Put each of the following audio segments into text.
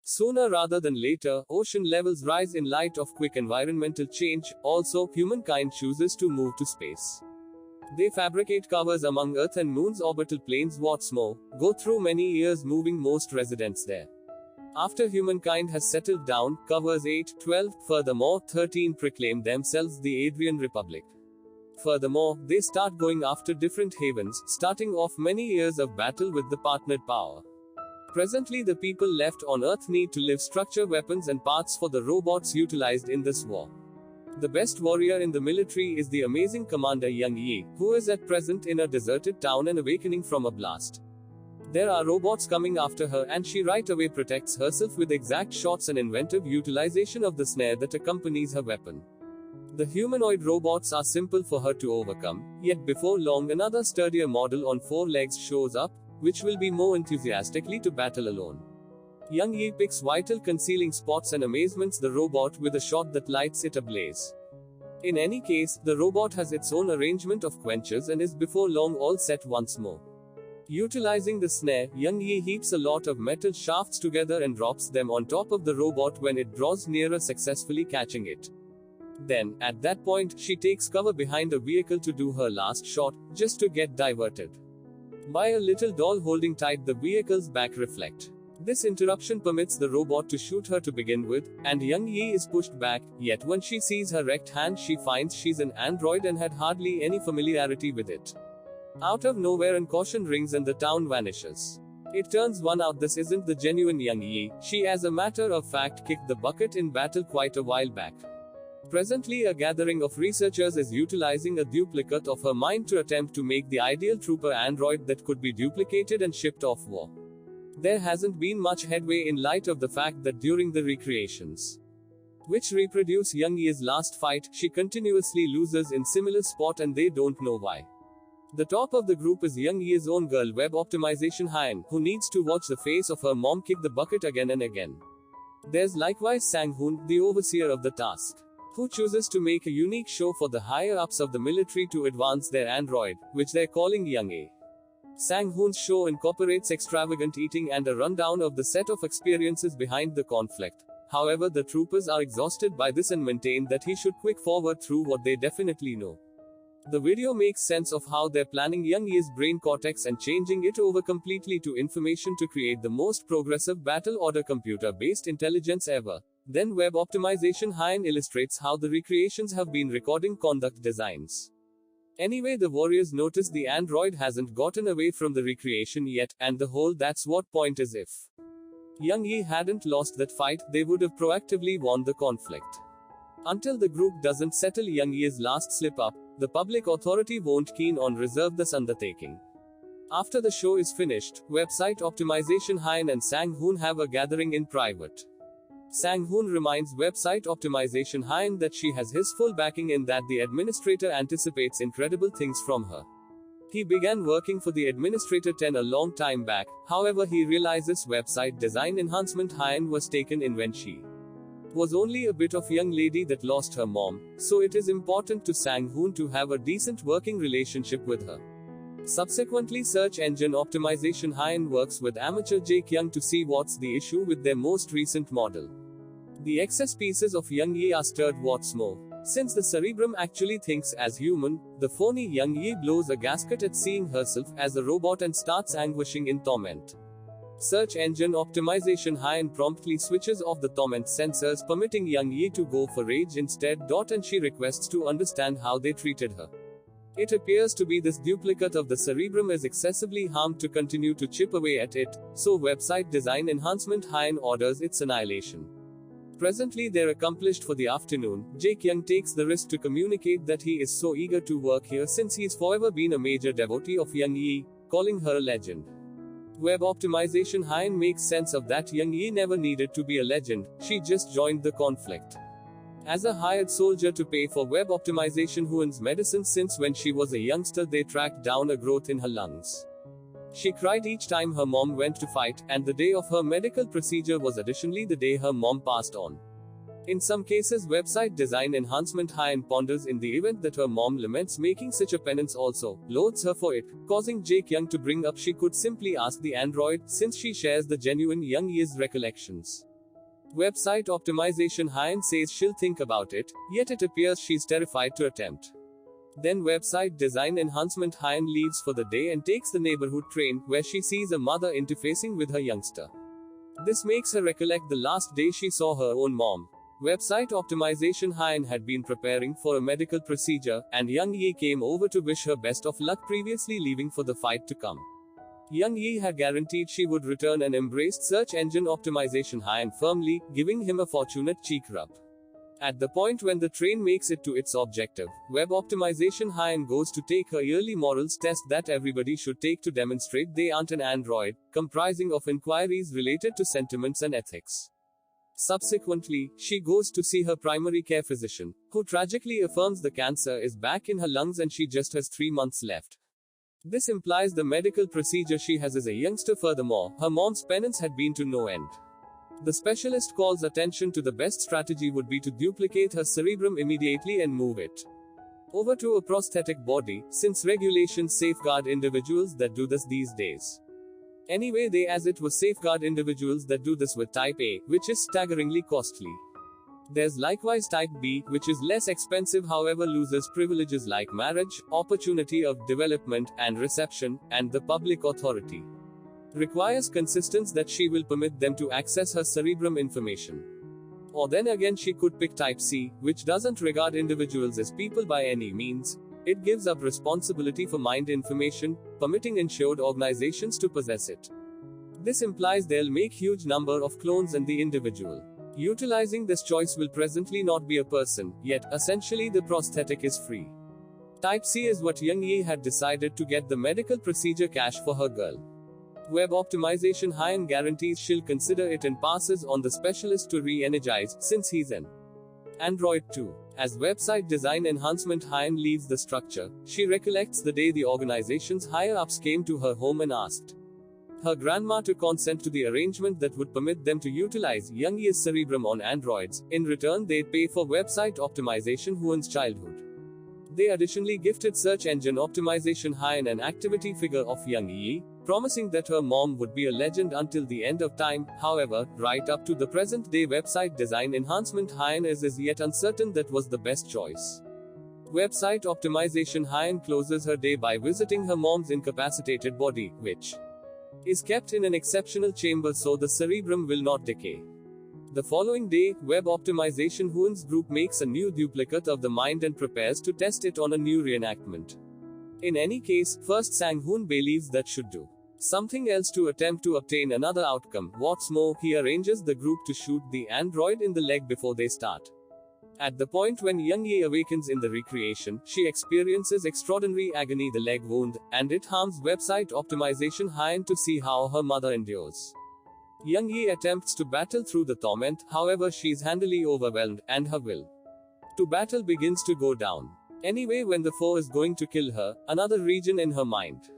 Sooner rather than later, ocean levels rise in light of quick environmental change. Also, humankind chooses to move to space. They fabricate covers among Earth and Moon's orbital planes. What's more, go through many years moving most residents there. After humankind has settled down, covers 8, 12, furthermore, 13 proclaim themselves the Adrian Republic. Furthermore, they start going after different havens, starting off many years of battle with the partnered power. Presently, the people left on Earth need to live structure weapons and parts for the robots utilized in this war. The best warrior in the military is the amazing Commander Yang Yi, who is at present in a deserted town and awakening from a blast. There are robots coming after her and she right away protects herself with exact shots and inventive utilization of the snare that accompanies her weapon. The humanoid robots are simple for her to overcome, yet before long another sturdier model on 4 legs shows up, which will be more enthusiastically to battle alone. Yang Yi picks vital concealing spots and amazements the robot with a shot that lights it ablaze. In any case, the robot has its own arrangement of quenchers and is before long all set once more. Utilizing the snare, Yang Yi heaps a lot of metal shafts together and drops them on top of the robot when it draws nearer, successfully catching it. Then, at that point, she takes cover behind a vehicle to do her last shot, just to get diverted by a little doll holding tight the vehicle's back reflect. This interruption permits the robot to shoot her to begin with, and Yang Yi is pushed back, yet when she sees her wrecked hand she finds she's an android and had hardly any familiarity with it. Out of nowhere an caution rings and the town vanishes. It turns one out this isn't the genuine Yang Yi, she as a matter of fact kicked the bucket in battle quite a while back. Presently a gathering of researchers is utilizing a duplicate of her mind to attempt to make the ideal trooper android that could be duplicated and shipped off war. There hasn't been much headway in light of the fact that during the recreations, which reproduce Yang Yi's last fight, she continuously loses in similar spot and they don't know why. The top of the group is Yang Yi's own girl Web Optimization Hyen, who needs to watch the face of her mom kick the bucket again and again. There's likewise Sang Hoon, the overseer of the task, who chooses to make a unique show for the higher-ups of the military to advance their android, which they're calling Yang Yi. Sang Hoon's show incorporates extravagant eating and a rundown of the set of experiences behind the conflict. However, the troopers are exhausted by this and maintain that he should quick forward through what they definitely know. The video makes sense of how they're planning Yang Yi's brain cortex and changing it over completely to information to create the most progressive battle order computer-based intelligence ever. Then Web Optimization Hyen illustrates how the recreations have been recording conduct designs. Anyway, the warriors notice the android hasn't gotten away from the recreation yet, and the whole that's what point is if Yang Yi hadn't lost that fight, they would have proactively won the conflict. Until the group doesn't settle Yang Yi's last slip-up, the public authority won't keen on reserve this undertaking. After the show is finished, Website Optimization Hyen and Sang Hoon have a gathering in private. Sang Hoon reminds Website Optimization Hyen that she has his full backing in that the administrator anticipates incredible things from her. He began working for the administrator 10 a long time back, however he realizes website design enhancement Hyen was taken in when she was only a bit of young lady that lost her mom, so it is important to Sang Hoon to have a decent working relationship with her. Subsequently, Search Engine Optimization Hyen works with amateur Jake Young to see what's the issue with their most recent model. The excess pieces of Yang Yi are stirred. What's more, since the cerebrum actually thinks as human, the phony Yang Yi blows a gasket at seeing herself as a robot and starts anguishing in torment. Search Engine Optimization Hyen promptly switches off the torment sensors, permitting Yang Yi to go for rage instead. And she requests to understand how they treated her. It appears to be this duplicate of the cerebrum is excessively harmed to continue to chip away at it, so Website Design Enhancement Hyen orders its annihilation. Presently they're accomplished for the afternoon. Jake Young takes the risk to communicate that he is so eager to work here since he's forever been a major devotee of Yang Yi, calling her a legend. Web Optimization Hyen makes sense of that. Yang Yi never needed to be a legend, she just joined the conflict as a hired soldier to pay for Web Optimization Hyen's medicine since when she was a youngster they tracked down a growth in her lungs. She cried each time her mom went to fight, and the day of her medical procedure was additionally the day her mom passed on. In some cases, Website Design Enhancement Hyen ponders in the event that her mom laments making such a penance also, loathes her for it, causing Jake Young to bring up she could simply ask the android, since she shares the genuine Yang Yi's recollections. Website optimization Hyen says she'll think about it, yet it appears she's terrified to attempt. Then website design enhancement Hyen leaves for the day and takes the neighborhood train, where she sees a mother interfacing with her youngster. This makes her recollect the last day she saw her own mom. Website optimization Hyen had been preparing for a medical procedure, and Young Yi came over to wish her best of luck, previously leaving for the fight to come. Young Yi had guaranteed she would return and embraced search engine optimization Hyen firmly, giving him a fortunate cheek rub. At the point when the train makes it to its objective, web optimization Hyen goes to take her yearly morals test that everybody should take to demonstrate they aren't an android, comprising of inquiries related to sentiments and ethics. Subsequently, she goes to see her primary care physician, who tragically affirms the cancer is back in her lungs and she just has 3 months left. This implies the medical procedure she has as a youngster. Furthermore, her mom's penance had been to no end. The specialist calls attention to the best strategy would be to duplicate her cerebrum immediately and move it over to a prosthetic body, since regulations safeguard individuals that do this these days. Anyway, they as it was safeguard individuals that do this with type A, which is staggeringly costly. There's likewise type B, which is less expensive, however loses privileges like marriage, opportunity of development and reception, and the public authority requires consistence that she will permit them to access her cerebrum information. Or then again she could pick type C, which doesn't regard individuals as people by any means. It gives up responsibility for mind information, permitting insured organizations to possess it. This implies they'll make huge number of clones and the individual utilizing this choice will presently not be a person, yet, essentially the prosthetic is free. Type C is what Young Yi had decided to get the medical procedure cash for her girl. Web optimization Hyen guarantees she'll consider it and passes on the specialist to re-energize, since he's an android too. As website design enhancement Hyen leaves the structure, she recollects the day the organization's higher-ups came to her home and asked her grandma to consent to the arrangement that would permit them to utilize Young Yi's cerebrum on androids. In return, they'd pay for website optimization Huan's childhood. They additionally gifted search engine optimization Hyen an activity figure of Young Yi, promising that her mom would be a legend until the end of time. However, right up to the present day, website design enhancement Hyen is yet uncertain that was the best choice. Website optimization Hyen closes her day by visiting her mom's incapacitated body, which is kept in an exceptional chamber so the cerebrum will not decay. The following day, web optimization Huan's group makes a new duplicate of the mind and prepares to test it on a new reenactment. In any case, first Sang-hoon believes that should do something else to attempt to obtain another outcome. What's more, he arranges the group to shoot the android in the leg before they start. At the point when Young Yi awakens in the recreation, she experiences extraordinary agony, the leg wound, and it harms website optimization Hyen to see how her mother endures. Young Yi attempts to battle through the torment, however she's handily overwhelmed, and her will to battle begins to go down. Anyway, when the foe is going to kill her, another region in her mind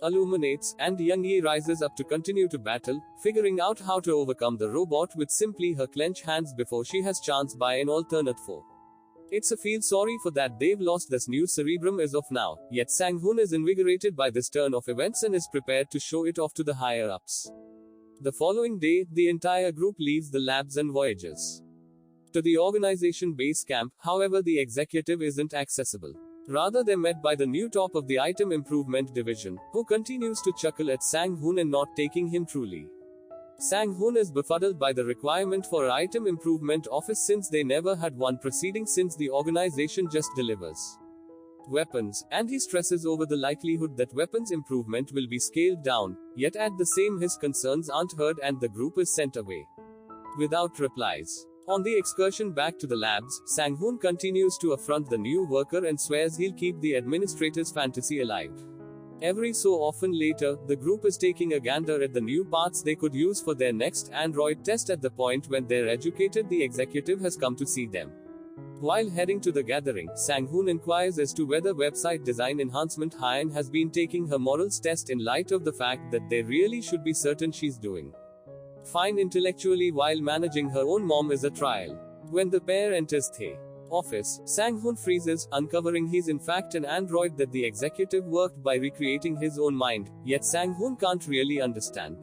illuminates, and Young Yi rises up to continue to battle, figuring out how to overcome the robot with simply her clenched hands before she has chance by an alternate foe. It's a feel sorry for that they've lost this new cerebrum as of now, yet Sang-hoon is invigorated by this turn of events and is prepared to show it off to the higher-ups. The following day, the entire group leaves the labs and voyages to the organization base camp. However, the executive isn't accessible. Rather, they're met by the new top of the item improvement division, who continues to chuckle at Sang-hoon and not taking him truly. Sang-hoon is befuddled by the requirement for an item improvement office since they never had one preceding, since the organization just delivers weapons, and he stresses over the likelihood that weapons improvement will be scaled down, yet at the same his concerns aren't heard and the group is sent away without replies. On the excursion back to the labs, Sang-hoon continues to affront the new worker and swears he'll keep the administrator's fantasy alive. Every so often later, the group is taking a gander at the new parts they could use for their next android test. At the point when they're educated, the executive has come to see them. While heading to the gathering, Sang-hoon inquires as to whether website design enhancement Hyen has been taking her morals test in light of the fact that they really should be certain she's doing fine intellectually while managing her own mom is a trial. When the pair enters the office, Sang-hoon freezes, uncovering he's in fact an android that the executive worked by recreating his own mind, yet Sang-hoon can't really understand.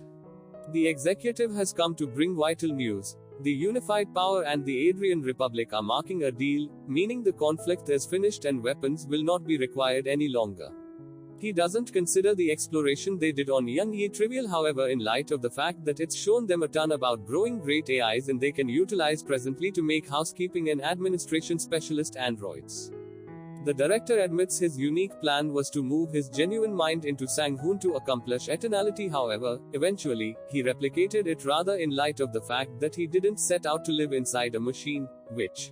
The executive has come to bring vital news. The Unified Power and the Adrian Republic are marking a deal, meaning the conflict is finished and weapons will not be required any longer. He doesn't consider the exploration they did on Young Yi trivial, however, in light of the fact that it's shown them a ton about growing great AIs and they can utilize presently to make housekeeping and administration specialist androids. The director admits his unique plan was to move his genuine mind into Sang-hoon to accomplish eternality. However, eventually, he replicated it rather in light of the fact that he didn't set out to live inside a machine, which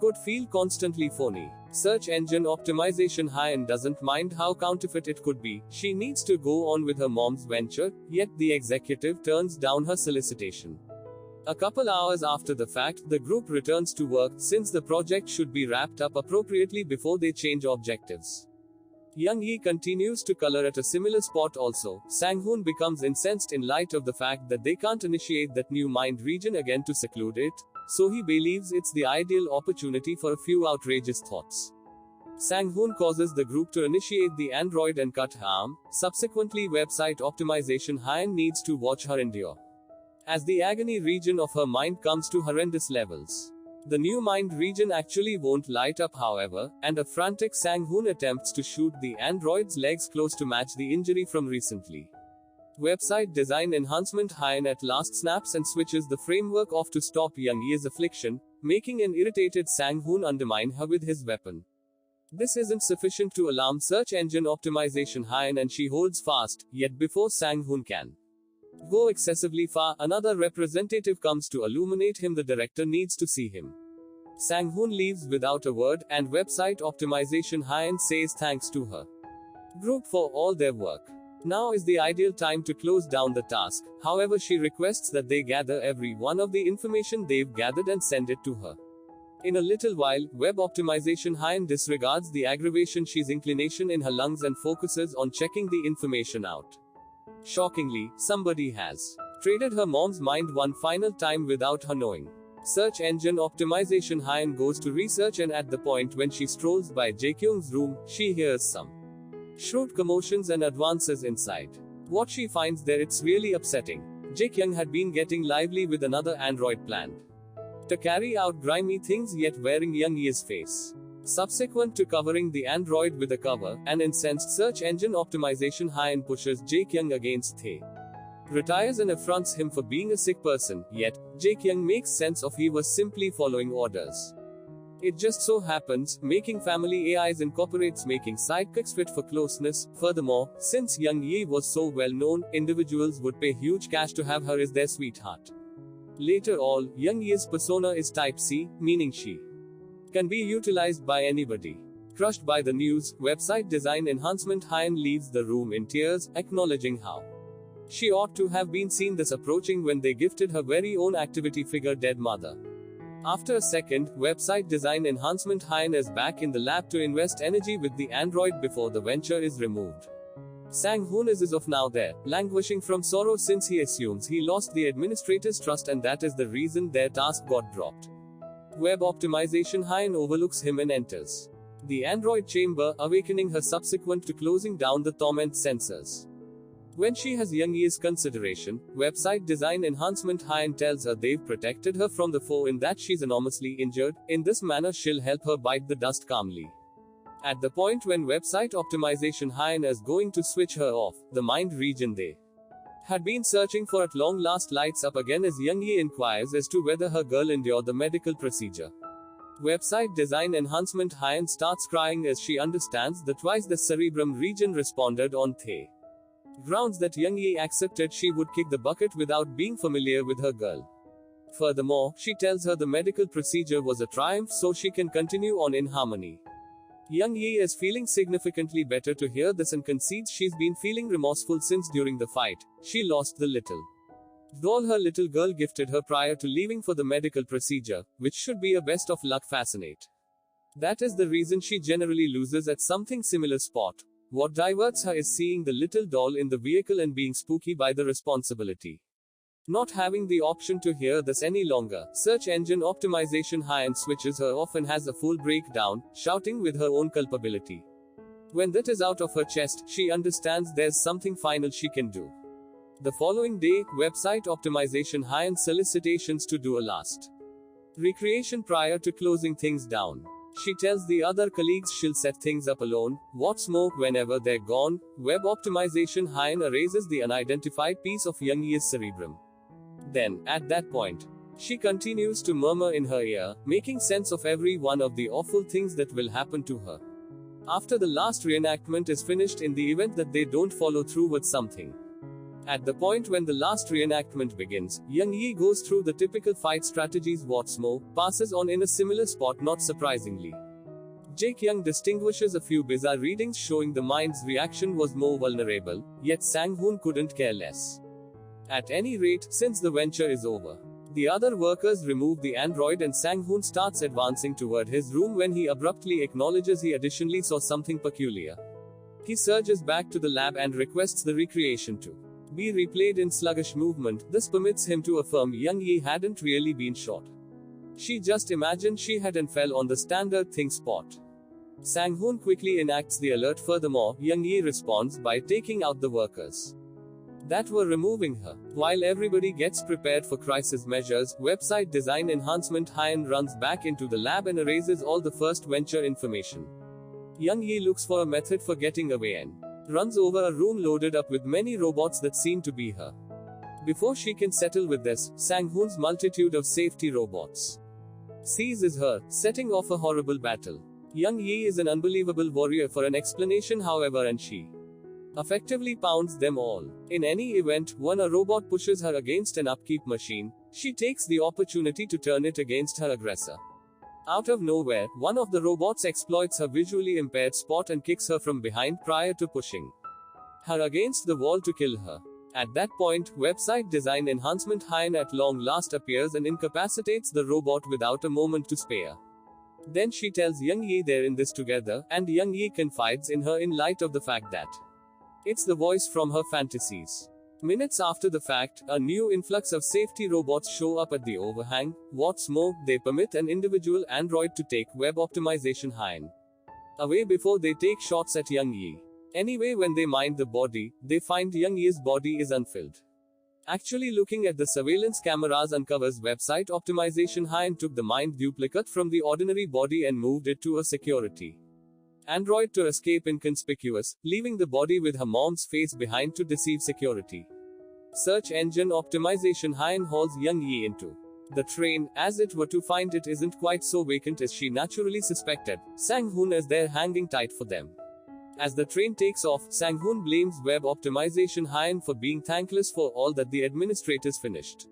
could feel constantly phony. Search engine optimization Hyen doesn't mind how counterfeit it could be. She needs to go on with her mom's venture, yet the executive turns down her solicitation. A couple hours after the fact, the group returns to work, since the project should be wrapped up appropriately before they change objectives. Young Yi continues to color at a similar spot also. Sang-hoon becomes incensed in light of the fact that they can't initiate that new mind region again to seclude it, so he believes it's the ideal opportunity for a few outrageous thoughts. Sang-hoon causes the group to initiate the android and cut her arm. Subsequently, website optimization Hyen needs to watch her endure, as the agony region of her mind comes to horrendous levels. The new mind region actually won't light up, however, and a frantic Sang-hoon attempts to shoot the android's legs close to match the injury from recently. Website design enhancement Hyen at last snaps and switches the framework off to stop Young Yi's affliction, making an irritated Sang-hoon undermine her with his weapon. This isn't sufficient to alarm search engine optimization Hyen, and she holds fast, yet before Sang-hoon can go excessively far, another representative comes to illuminate him. The director needs to see him. Sang-hoon leaves without a word, and website optimization Hyen says thanks to her group for all their work. Now is the ideal time to close down the task. However, she requests that they gather every one of the information they've gathered and send it to her. In a little while, web optimization Hyen disregards the aggravation she's inclination in her lungs and focuses on checking the information out. Shockingly, somebody has traded her mom's mind one final time without her knowing. Search engine optimization Hyen goes to research, and at the point when she strolls by Jae-kyung's room, she hears some shrewd commotions and advances inside. What she finds there, it's really upsetting. Jae-kyung had been getting lively with another android planned to carry out grimy things, yet wearing Young Yi's face. Subsequent to covering the android with a cover, an incensed search engine optimization Hyen pushes Jae-kyung against Tae, retires and affronts him for being a sick person, yet Jae-kyung makes sense of he was simply following orders. It just so happens, making family AIs incorporates making sidekicks fit for closeness. Furthermore, since Young Yi was so well known, individuals would pay huge cash to have her as their sweetheart. Later all, Young Yi's persona is type C, meaning she can be utilized by anybody. Crushed by the news, website design enhancement Hyen leaves the room in tears, acknowledging how she ought to have been seen this approaching when they gifted her very own activity figure dead mother. After a second, website design enhancement Hyen is back in the lab to invest energy with the android before the venture is removed. Sang-hoon is as of now there, languishing from sorrow since he assumes he lost the administrator's trust, and that is the reason their task got dropped. Web optimization Hyen overlooks him and enters the android chamber, awakening her subsequent to closing down the torment sensors. When she has Young Yi's consideration, website design enhancement Hyen tells her they've protected her from the foe in that she's enormously injured. In this manner she'll help her bite the dust calmly. At the point when website optimization Hyen is going to switch her off, the mind region they had been searching for at long last lights up again as Young Yi inquires as to whether her girl endured the medical procedure. Website design enhancement Hyen starts crying as she understands that twice the cerebrum region responded on Tae grounds that Young Yi accepted she would kick the bucket without being familiar with her girl. Furthermore, she tells her the medical procedure was a triumph so she can continue on in harmony. Young Yi is feeling significantly better to hear this and concedes she's been feeling remorseful since during the fight, she lost the little doll her little girl gifted her prior to leaving for the medical procedure, which should be a best of luck fascinate. That is the reason she generally loses at something similar spot. What diverts her is seeing the little doll in the vehicle and being spooky by the responsibility. Not having the option to hear this any longer, search engine optimization Hyen switches her off and has a full breakdown, shouting with her own culpability. When that is out of her chest, she understands there's something final she can do. The following day, website optimization Haiyan solicitations to do a last recreation prior to closing things down. She tells the other colleagues she'll set things up alone. What's more, whenever they're gone, web optimization Haiyan erases the unidentified piece of Young Ye's cerebrum. Then, at that point, she continues to murmur in her ear, making sense of every one of the awful things that will happen to her. After the last reenactment is finished in the event that they don't follow through with something. At the point when the last reenactment begins, Young Ye goes through the typical fight strategies. What's more, passes on in a similar spot. Not surprisingly, Jae Kyung distinguishes a few bizarre readings showing the mind's reaction was more vulnerable, yet Sang-hoon couldn't care less. At any rate, since the venture is over, the other workers remove the android and Sang-hoon starts advancing toward his room when he abruptly acknowledges he additionally saw something peculiar. He surges back to the lab and requests the recreation to be replayed in sluggish movement. This permits him to affirm Young Ye hadn't really been shot. She just imagined she had and fell on the standard thing spot. Sang-hoon quickly enacts the alert. Furthermore, Young Ye responds by taking out the workers that were removing her. While everybody gets prepared for crisis measures, website design enhancement Haiyan runs back into the lab and erases all the first venture information. Young Ye looks for a method for getting away and runs over a room loaded up with many robots that seem to be her. Before she can settle with this, Sang-hoon's multitude of safety robots seizes her, setting off a horrible battle. Young Ye is an unbelievable warrior for an explanation, however, and she effectively pounds them all. In any event, when a robot pushes her against an upkeep machine, she takes the opportunity to turn it against her aggressor. Out of nowhere, one of the robots exploits her visually impaired spot and kicks her from behind prior to pushing her against the wall to kill her. At that point, website design enhancement Haiyan at long last appears and incapacitates the robot without a moment to spare. Then she tells Young Ye they're in this together, and Young Ye confides in her in light of the fact that it's the voice from her fantasies. Minutes after the fact, a new influx of safety robots show up at the overhang. What's more, they permit an individual android to take web optimization Haiyan away before they take shots at Young Ye. Anyway, when they mind the body, they find Young Ye's body is unfilled. Actually, looking at the surveillance cameras uncovers website optimization Haiyan took the mind duplicate from the ordinary body and moved it to a security android to escape inconspicuous, leaving the body with her mom's face behind to deceive security. Search engine optimization Haiyan hauls Young Ye into the train, as it were to find it isn't quite so vacant as she naturally suspected. Sang-hoon is there hanging tight for them. As the train takes off, Sang-hoon blames web optimization Haiyan for being thankless for all that the administrators finished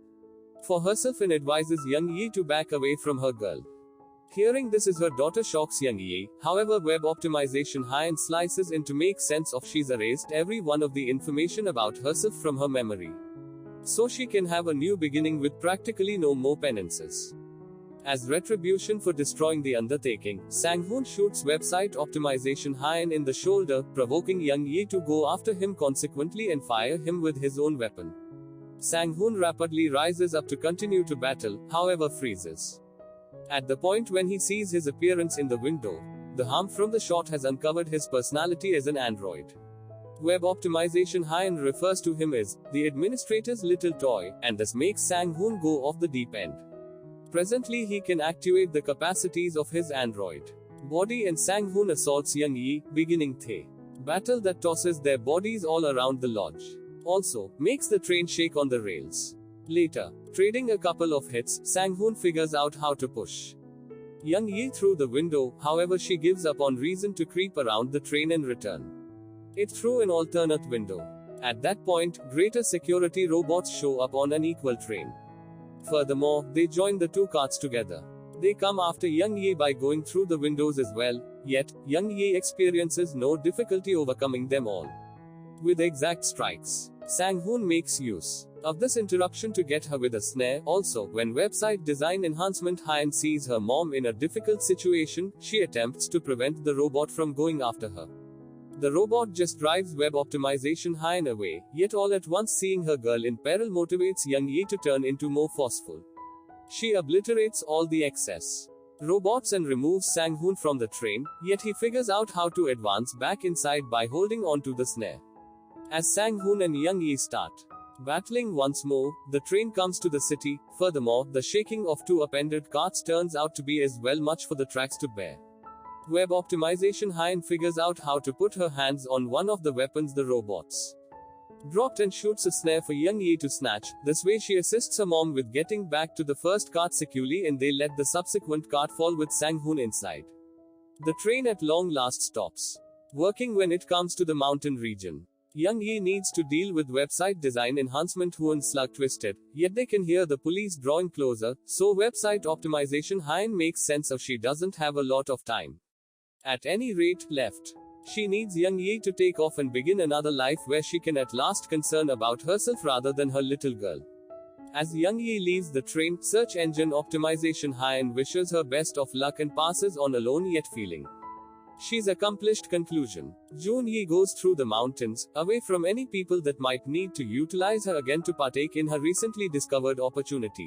for herself and advises Young Ye to back away from her girl. Hearing this is her daughter shocks Young Ye. However, web optimization Haiyan slices in to make sense of she's erased every one of the information about herself from her memory, so she can have a new beginning with practically no more penances. As retribution for destroying the undertaking, Sang-hoon shoots website optimization Haiyan in the shoulder, provoking Young Ye to go after him consequently and fire him with his own weapon. Sang-hoon rapidly rises up to continue to battle, however freezes at the point when he sees his appearance in the window. The harm from the shot has uncovered his personality as an android. Web optimization Haiyan refers to him as the administrator's little toy, and this makes Sang-hoon go off the deep end. Presently, he can activate the capacities of his android body, and Sang-hoon assaults Young Ye, beginning the battle that tosses their bodies all around the lodge. Also, makes the train shake on the rails. Later, trading a couple of hits, Sang-hoon figures out how to push Young Ye through the window. However, she gives up on reason to creep around the train and return it through an alternate window. At that point, greater security robots show up on an equal train. Furthermore, they join the two carts together. They come after Young Ye by going through the windows as well, yet, Young Ye experiences no difficulty overcoming them all with exact strikes. Sang-hoon makes use of this interruption to get her with a snare. Also, when website design enhancement Haiyan sees her mom in a difficult situation, she attempts to prevent the robot from going after her. The robot just drives web optimization Haiyan away, yet all at once seeing her girl in peril motivates Young Ye to turn into more forceful. She obliterates all the excess robots and removes Sang-hoon from the train, yet he figures out how to advance back inside by holding onto the snare. As Sang-hoon and Young Ye start Battling once more, the train comes to the city. Furthermore, the shaking of two upended carts turns out to be as well much for the tracks to bear. Web optimization Hein figures out how to put her hands on one of the weapons the robots dropped and shoots a snare for Young Yi to snatch. This way she assists her mom with getting back to the first cart securely, and they let the subsequent cart fall with Sang-hoon inside. The train at long last stops working when it comes to the mountain region. Young Yi needs to deal with website design enhancement Hoon Slug Twisted, yet they can hear the police drawing closer, so website optimization Hein makes sense of she doesn't have a lot of time. At any rate, left. She needs Young Yi to take off and begin another life where she can at last concern about herself rather than her little girl. As Young Yi leaves the train, search engine optimization Hein wishes her best of luck and passes on alone yet feeling she's accomplished. Conclusion. Joon Yi goes through the mountains, away from any people that might need to utilize her again to partake in her recently discovered opportunity.